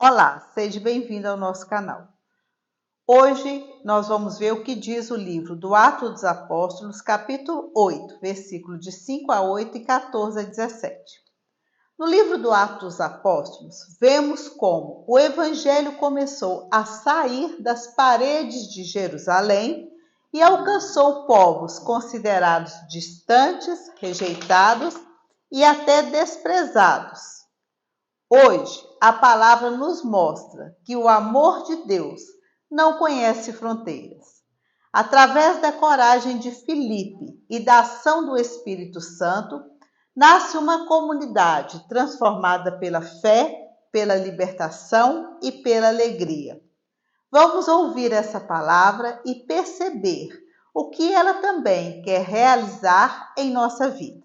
Olá, seja bem-vindo ao nosso canal. Hoje nós vamos ver o que diz o livro do Atos dos Apóstolos, capítulo 8, versículos de 5 a 8 e 14 a 17. No livro do Atos dos Apóstolos, vemos como o evangelho começou a sair das paredes de Jerusalém e alcançou povos considerados distantes, rejeitados e até desprezados. Hoje, a palavra nos mostra que o amor de Deus não conhece fronteiras. Através da coragem de Filipe e da ação do Espírito Santo, nasce uma comunidade transformada pela fé, pela libertação e pela alegria. Vamos ouvir essa palavra e perceber o que ela também quer realizar em nossa vida.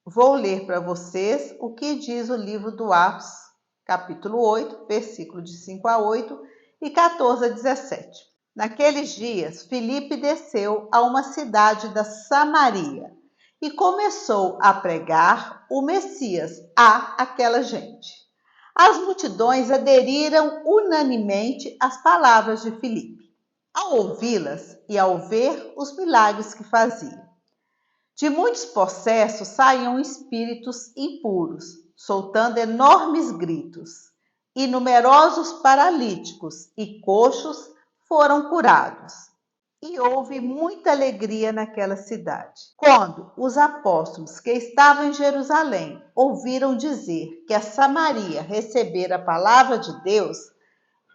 Vou ler para vocês o que diz o livro do Atos, capítulo 8, versículo de 5 a 8 e 14 a 17. Naqueles dias, Filipe desceu a uma cidade da Samaria e começou a pregar o Messias a aquela gente. As multidões aderiram unanimemente às palavras de Filipe, ao ouvi-las e ao ver os milagres que fazia. De muitos possessos saíam espíritos impuros, soltando enormes gritos, e numerosos paralíticos e coxos foram curados. E houve muita alegria naquela cidade. Quando os apóstolos que estavam em Jerusalém ouviram dizer que a Samaria recebera a palavra de Deus,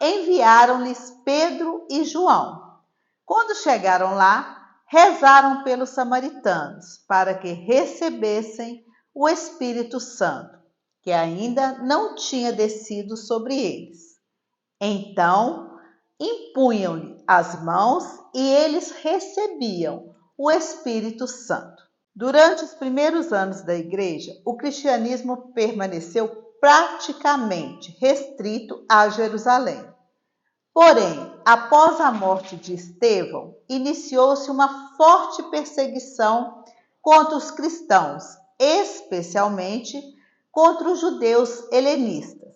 enviaram-lhes Pedro e João. Quando chegaram lá, rezaram pelos samaritanos para que recebessem o Espírito Santo, que ainda não tinha descido sobre eles. Então, impunham-lhe as mãos e eles recebiam o Espírito Santo. Durante os primeiros anos da igreja, o cristianismo permaneceu praticamente restrito a Jerusalém. Porém, após a morte de Estevão, iniciou-se uma forte perseguição contra os cristãos, especialmente contra os judeus helenistas.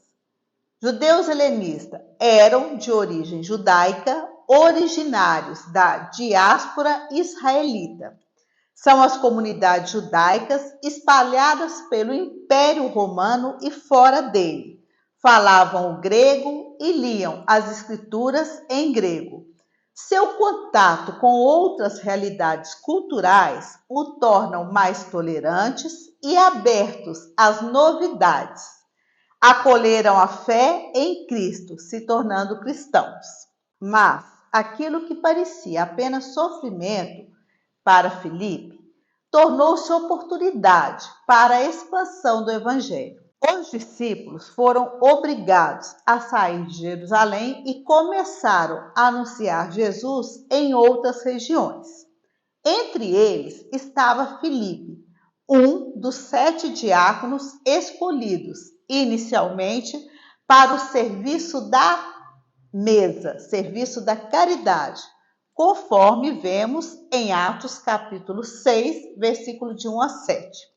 Judeus helenistas eram de origem judaica, originários da diáspora israelita. São as comunidades judaicas espalhadas pelo Império Romano e fora dele. Falavam o grego e liam as escrituras em grego. Seu contato com outras realidades culturais o tornam mais tolerantes e abertos às novidades. Acolheram a fé em Cristo, se tornando cristãos. Mas aquilo que parecia apenas sofrimento para Filipe tornou-se oportunidade para a expansão do evangelho. Os discípulos foram obrigados a sair de Jerusalém e começaram a anunciar Jesus em outras regiões. Entre eles estava Filipe, um dos 7 diáconos escolhidos inicialmente para o serviço da mesa, serviço da caridade, conforme vemos em Atos capítulo 6, versículo de 1 a 7.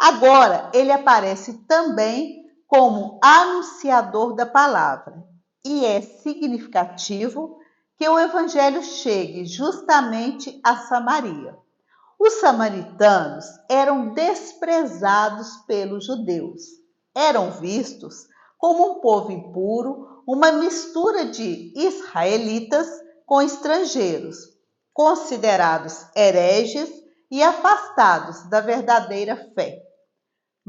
Agora, ele aparece também como anunciador da palavra, e é significativo que o evangelho chegue justamente a Samaria. Os samaritanos eram desprezados pelos judeus. Eram vistos como um povo impuro, uma mistura de israelitas com estrangeiros, considerados hereges e afastados da verdadeira fé.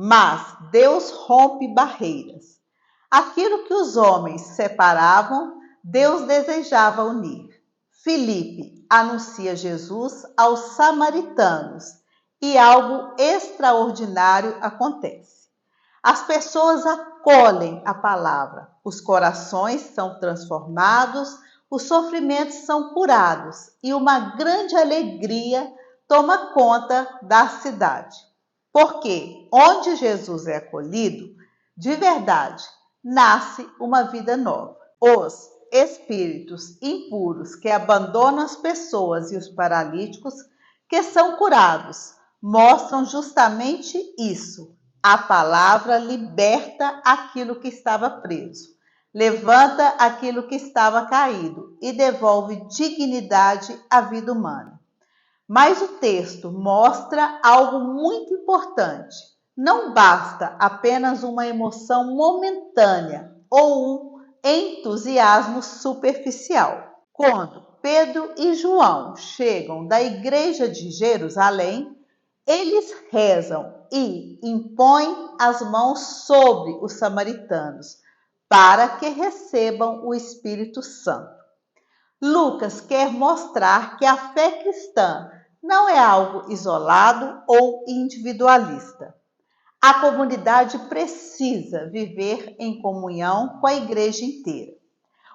Mas Deus rompe barreiras. Aquilo que os homens separavam, Deus desejava unir. Filipe anuncia Jesus aos samaritanos e algo extraordinário acontece. As pessoas acolhem a palavra, os corações são transformados, os sofrimentos são curados e uma grande alegria toma conta da cidade. Porque onde Jesus é acolhido, de verdade, nasce uma vida nova. Os espíritos impuros que abandonam as pessoas e os paralíticos que são curados mostram justamente isso. A palavra liberta aquilo que estava preso. levanta aquilo que estava caído e devolve dignidade à vida humana. Mas o texto mostra algo muito importante. Não basta apenas uma emoção momentânea ou um entusiasmo superficial. Quando Pedro e João chegam da igreja de Jerusalém, eles rezam e impõem as mãos sobre os samaritanos para que recebam o Espírito Santo. Lucas quer mostrar que a fé cristã não é algo isolado ou individualista. A comunidade precisa viver em comunhão com a igreja inteira.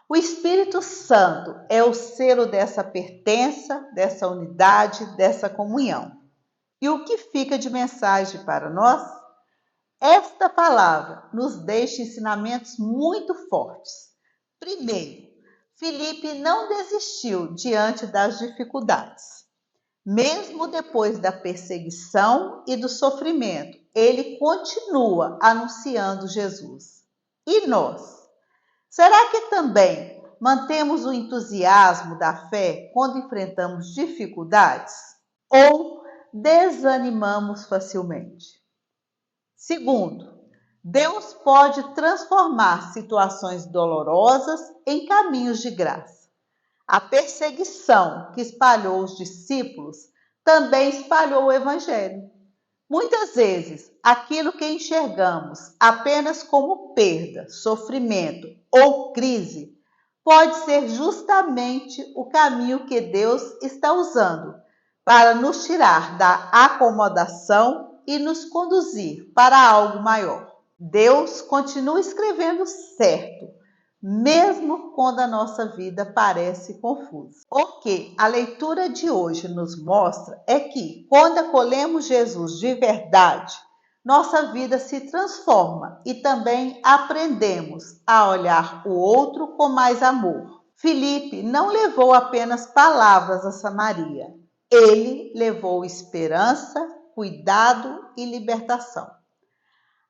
O Espírito Santo é o selo dessa pertença, dessa unidade, dessa comunhão. E o que fica de mensagem para nós? Esta palavra nos deixa ensinamentos muito fortes. Primeiro, Filipe não desistiu diante das dificuldades. Mesmo depois da perseguição e do sofrimento, ele continua anunciando Jesus. E nós? Será que também mantemos o entusiasmo da fé quando enfrentamos dificuldades? Ou desanimamos facilmente? Segundo, Deus pode transformar situações dolorosas em caminhos de graça. A perseguição que espalhou os discípulos também espalhou o Evangelho. Muitas vezes, aquilo que enxergamos apenas como perda, sofrimento ou crise pode ser justamente o caminho que Deus está usando para nos tirar da acomodação e nos conduzir para algo maior. Deus continua escrevendo certo, mesmo quando a nossa vida parece confusa. O que a leitura de hoje nos mostra é que, quando acolhemos Jesus de verdade, nossa vida se transforma e também aprendemos a olhar o outro com mais amor. Filipe não levou apenas palavras a Samaria, ele levou esperança, cuidado e libertação.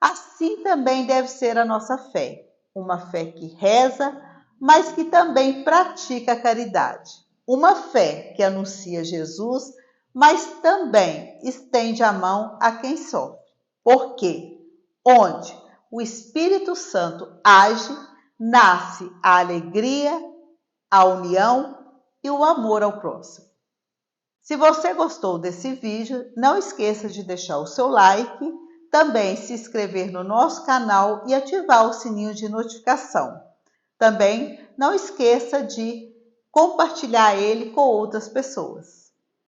Assim também deve ser a nossa fé, uma fé que reza, mas que também pratica a caridade. Uma fé que anuncia Jesus, mas também estende a mão a quem sofre. Porque onde o Espírito Santo age, nasce a alegria, a união e o amor ao próximo. Se você gostou desse vídeo, não esqueça de deixar o seu like, também se inscrever no nosso canal e ativar o sininho de notificação. Também não esqueça de compartilhar ele com outras pessoas.